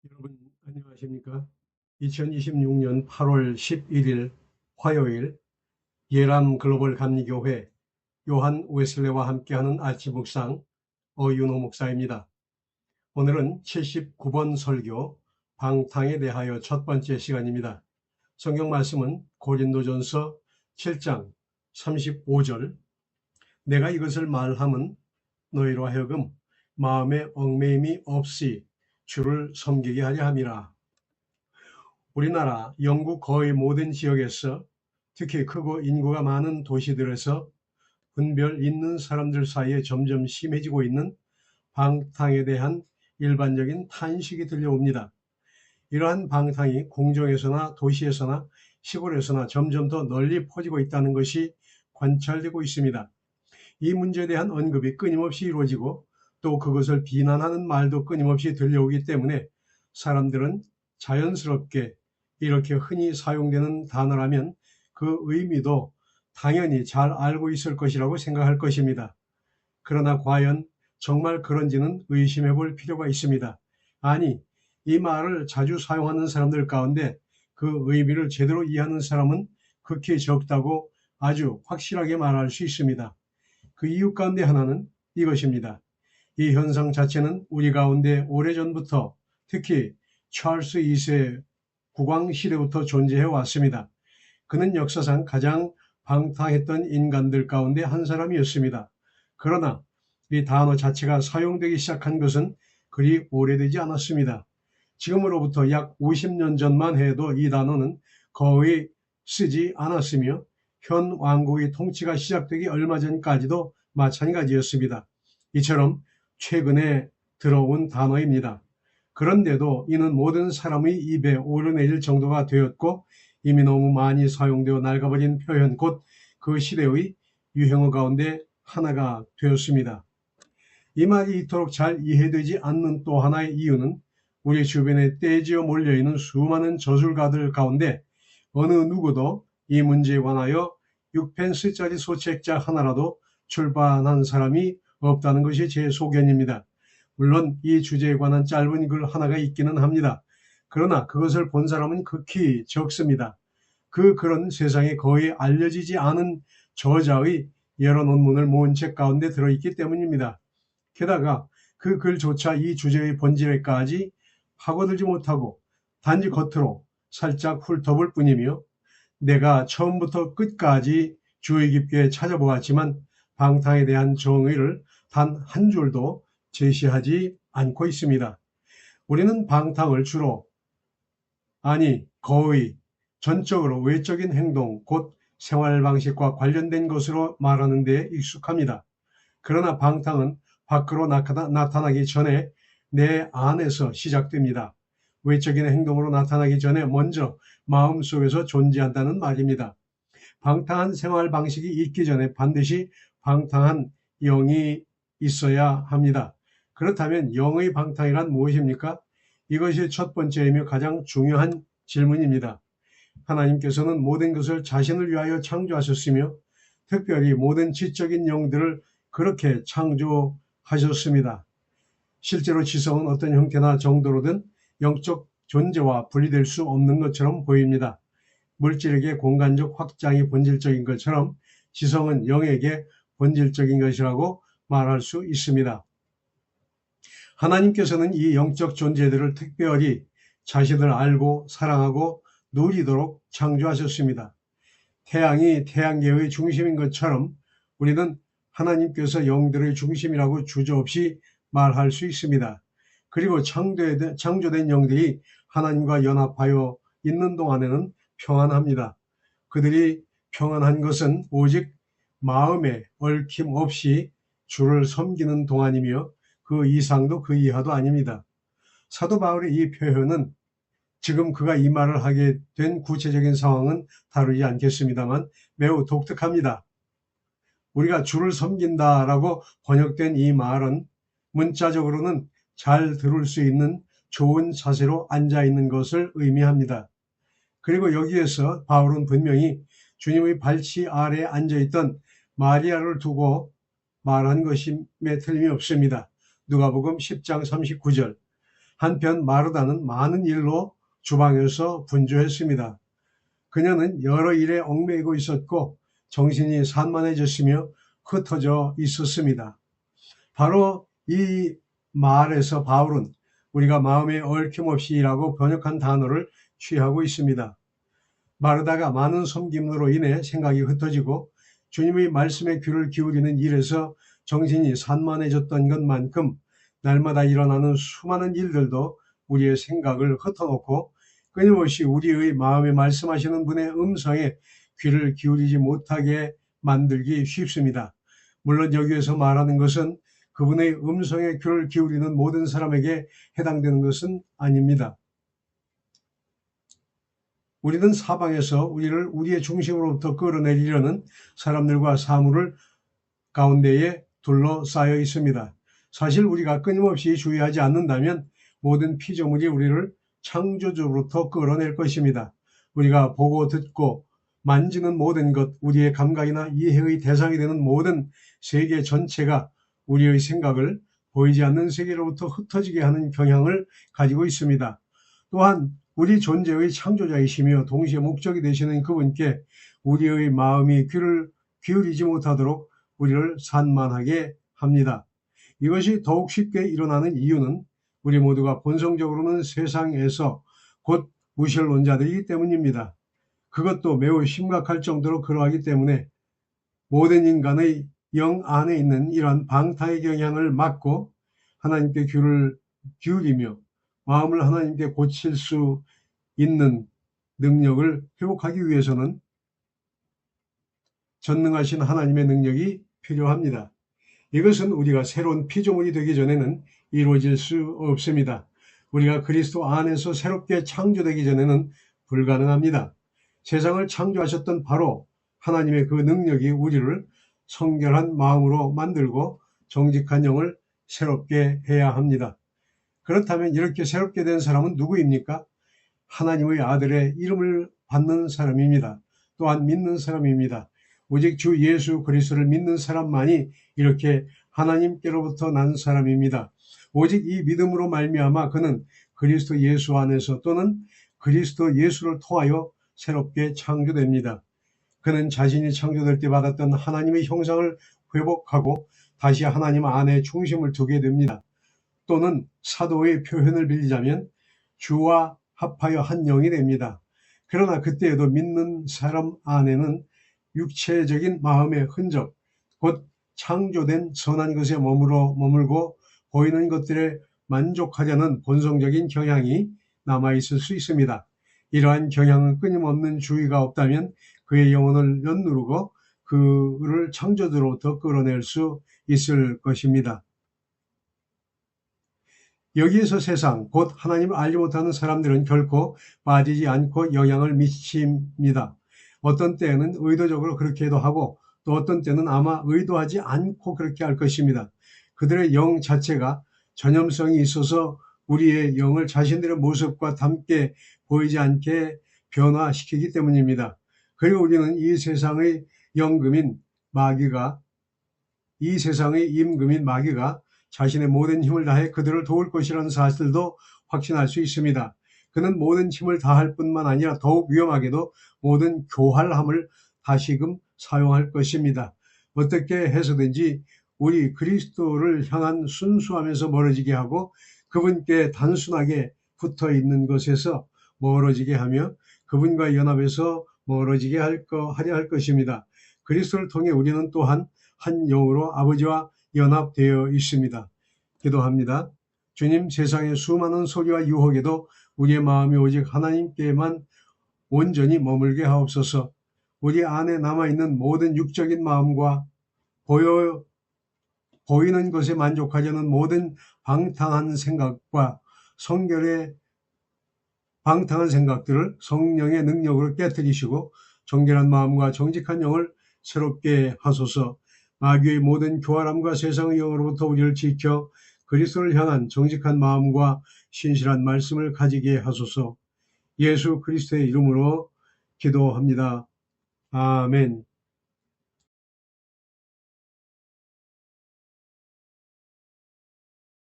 여러분 안녕하십니까? 2026년 8월 11일 화요일 예람 글로벌 감리교회 요한 웨슬레와 함께하는 아침 묵상 어윤호 목사입니다. 오늘은 79번 설교 방탕에 대하여 첫 번째 시간입니다. 성경 말씀은 고린도전서 7장 35절 내가 이것을 말함은 너희로 하여금 마음에 얽매임이 없이 주를 섬기게 하려 함이라. 우리나라, 영국 거의 모든 지역에서 특히 크고 인구가 많은 도시들에서 분별 있는 사람들 사이에 점점 심해지고 있는 방탕에 대한 일반적인 탄식이 들려옵니다. 이러한 방탕이 공정에서나 도시에서나 시골에서나 점점 더 널리 퍼지고 있다는 것이 관찰되고 있습니다. 이 문제에 대한 언급이 끊임없이 이루어지고 또 그것을 비난하는 말도 끊임없이 들려오기 때문에 사람들은 자연스럽게 이렇게 흔히 사용되는 단어라면 그 의미도 당연히 잘 알고 있을 것이라고 생각할 것입니다. 그러나 과연 정말 그런지는 의심해 볼 필요가 있습니다. 아니, 이 말을 자주 사용하는 사람들 가운데 그 의미를 제대로 이해하는 사람은 극히 적다고 아주 확실하게 말할 수 있습니다. 그 이유 가운데 하나는 이것입니다. 이 현상 자체는 우리 가운데 오래전부터 특히 찰스 2세 국왕 시대부터 존재해 왔습니다. 그는 역사상 가장 방탕했던 인간들 가운데 한 사람이었습니다. 그러나 이 단어 자체가 사용되기 시작한 것은 그리 오래되지 않았습니다. 지금으로부터 약 50년 전만 해도 이 단어는 거의 쓰지 않았으며 현 왕국의 통치가 시작되기 얼마 전까지도 마찬가지였습니다. 이처럼 최근에 들어온 단어입니다. 그런데도 이는 모든 사람의 입에 오르내릴 정도가 되었고 이미 너무 많이 사용되어 낡아버린 표현 곧 그 시대의 유행어 가운데 하나가 되었습니다. 이 말이 이토록 잘 이해되지 않는 또 하나의 이유는 우리 주변에 떼지어 몰려있는 수많은 저술가들 가운데 어느 누구도 이 문제에 관하여 6펜스짜리 소책자 하나라도 출판한 사람이 없다는 것이 제 소견입니다. 물론 이 주제에 관한 짧은 글 하나가 있기는 합니다. 그러나 그것을 본 사람은 극히 적습니다. 그 글은 세상에 거의 알려지지 않은 저자의 여러 논문을 모은 책 가운데 들어있기 때문입니다. 게다가 그 글조차 이 주제의 본질에까지 파고들지 못하고 단지 겉으로 살짝 훑어볼 뿐이며 내가 처음부터 끝까지 주의 깊게 찾아보았지만 방탕에 대한 정의를 단 한 줄도 제시하지 않고 있습니다. 우리는 방탕을 주로 거의 전적으로 외적인 행동, 곧 생활 방식과 관련된 것으로 말하는 데 익숙합니다. 그러나 방탕은 밖으로 나타나기 전에 내 안에서 시작됩니다. 외적인 행동으로 나타나기 전에 먼저 마음속에서 존재한다는 말입니다. 방탕한 생활 방식이 있기 전에 반드시 방탕한 영이 있어야 합니다. 그렇다면 영의 방탕이란 무엇입니까? 이것이 첫 번째이며 가장 중요한 질문입니다. 하나님께서는 모든 것을 자신을 위하여 창조하셨으며 특별히 모든 지적인 영들을 그렇게 창조하셨습니다. 실제로 지성은 어떤 형태나 정도로든 영적 존재와 분리될 수 없는 것처럼 보입니다. 물질에게 공간적 확장이 본질적인 것처럼 지성은 영에게 본질적인 것이라고 말할 수 있습니다. 하나님께서는 이 영적 존재들을 특별히 자신을 알고 사랑하고 누리도록 창조하셨습니다. 태양이 태양계의 중심인 것처럼 우리는 하나님께서 영들의 중심이라고 주저없이 말할 수 있습니다. 그리고 창조된 영들이 하나님과 연합하여 있는 동안에는 평안합니다. 그들이 평안한 것은 오직 마음에 얽힘 없이 주를 섬기는 동안이며 그 이상도 그 이하도 아닙니다. 사도 바울의 이 표현은 지금 그가 이 말을 하게 된 구체적인 상황은 다루지 않겠습니다만 매우 독특합니다. 우리가 주를 섬긴다라고 번역된 이 말은 문자적으로는 잘 들을 수 있는 좋은 자세로 앉아있는 것을 의미합니다. 그리고 여기에서 바울은 분명히 주님의 발치 아래에 앉아있던 마리아를 두고 말한 것임에 틀림이 없습니다. 누가복음 10장 39절 한편 마르다는 많은 일로 주방에서 분주했습니다. 그녀는 여러 일에 얽매이고 있었고 정신이 산만해졌으며 흩어져 있었습니다. 바로 이 말에서 바울은 우리가 마음에 얽힘없이 일하고 번역한 단어를 취하고 있습니다. 마르다가 많은 섬김으로 인해 생각이 흩어지고 주님의 말씀에 귀를 기울이는 일에서 정신이 산만해졌던 것만큼 날마다 일어나는 수많은 일들도 우리의 생각을 흩어놓고 끊임없이 우리의 마음에 말씀하시는 분의 음성에 귀를 기울이지 못하게 만들기 쉽습니다. 물론 여기에서 말하는 것은 그분의 음성에 귀를 기울이는 모든 사람에게 해당되는 것은 아닙니다. 우리는 사방에서 우리를 우리의 중심으로부터 끌어내리려는 사람들과 사물을 가운데에 둘러싸여 있습니다. 사실 우리가 끊임없이 주의하지 않는다면 모든 피조물이 우리를 창조주로부터 끌어낼 것입니다. 우리가 보고 듣고 만지는 모든 것, 우리의 감각이나 이해의 대상이 되는 모든 세계 전체가 우리의 생각을 보이지 않는 세계로부터 흩어지게 하는 경향을 가지고 있습니다. 또한 우리 존재의 창조자이시며 동시에 목적이 되시는 그분께 우리의 마음이 귀를 기울이지 못하도록 우리를 산만하게 합니다. 이것이 더욱 쉽게 일어나는 이유는 우리 모두가 본성적으로는 세상에서 곧 무신론자들이기 때문입니다. 그것도 매우 심각할 정도로 그러하기 때문에 모든 인간의 영 안에 있는 이러한 방탕의 경향을 막고 하나님께 귀를 기울이며 마음을 하나님께 고칠 수 있는 능력을 회복하기 위해서는 전능하신 하나님의 능력이 필요합니다. 이것은 우리가 새로운 피조물이 되기 전에는 이루어질 수 없습니다. 우리가 그리스도 안에서 새롭게 창조되기 전에는 불가능합니다. 세상을 창조하셨던 바로 하나님의 그 능력이 우리를 성결한 마음으로 만들고 정직한 영을 새롭게 해야 합니다. 그렇다면 이렇게 새롭게 된 사람은 누구입니까? 하나님의 아들의 이름을 받는 사람입니다. 또한 믿는 사람입니다. 오직 주 예수 그리스도를 믿는 사람만이 이렇게 하나님께로부터 난 사람입니다. 오직 이 믿음으로 말미암아 그는 그리스도 예수 안에서 또는 그리스도 예수를 통하여 새롭게 창조됩니다. 그는 자신이 창조될 때 받았던 하나님의 형상을 회복하고 다시 하나님 안에 중심을 두게 됩니다. 또는 사도의 표현을 빌리자면 주와 합하여 한 영이 됩니다. 그러나 그때에도 믿는 사람 안에는 육체적인 마음의 흔적, 곧 창조된 선한 것에 머물고 보이는 것들에 만족하려는 본성적인 경향이 남아있을 수 있습니다. 이러한 경향은 끊임없는 주의가 없다면 그의 영혼을 연누르고 그를 창조주로부터 끌어낼 수 있을 것입니다. 여기에서 세상, 곧 하나님을 알지 못하는 사람들은 결코 빠지지 않고 영향을 미칩니다. 어떤 때에는 의도적으로 그렇게도 하고 또 어떤 때는 아마 의도하지 않고 그렇게 할 것입니다. 그들의 영 자체가 전염성이 있어서 우리의 영을 자신들의 모습과 닮게 보이지 않게 변화시키기 때문입니다. 그리고 우리는 이 세상의 임금인 마귀가 자신의 모든 힘을 다해 그들을 도울 것이라는 사실도 확신할 수 있습니다. 그는 모든 힘을 다할 뿐만 아니라 더욱 위험하게도 모든 교활함을 다시금 사용할 것입니다. 어떻게 해서든지 우리 그리스도를 향한 순수함에서 멀어지게 하고 그분께 단순하게 붙어 있는 것에서 멀어지게 하며 그분과 연합해서 멀어지게 하려 할 것입니다. 그리스도를 통해 우리는 또한 한 영으로 아버지와 연합되어 있습니다. 기도합니다. 주님, 세상의 수많은 소리와 유혹에도 우리의 마음이 오직 하나님께만 온전히 머물게 하옵소서. 우리 안에 남아있는 모든 육적인 마음과 보이는 것에 만족하려는 모든 방탕한 생각과 성결의 방탕한 생각들을 성령의 능력으로 깨뜨리시고 정결한 마음과 정직한 영을 새롭게 하소서. 마귀의 모든 교활함과 세상의 영으로부터 우리를 지켜 그리스도를 향한 정직한 마음과 신실한 말씀을 가지게 하소서. 예수 그리스도의 이름으로 기도합니다. 아멘.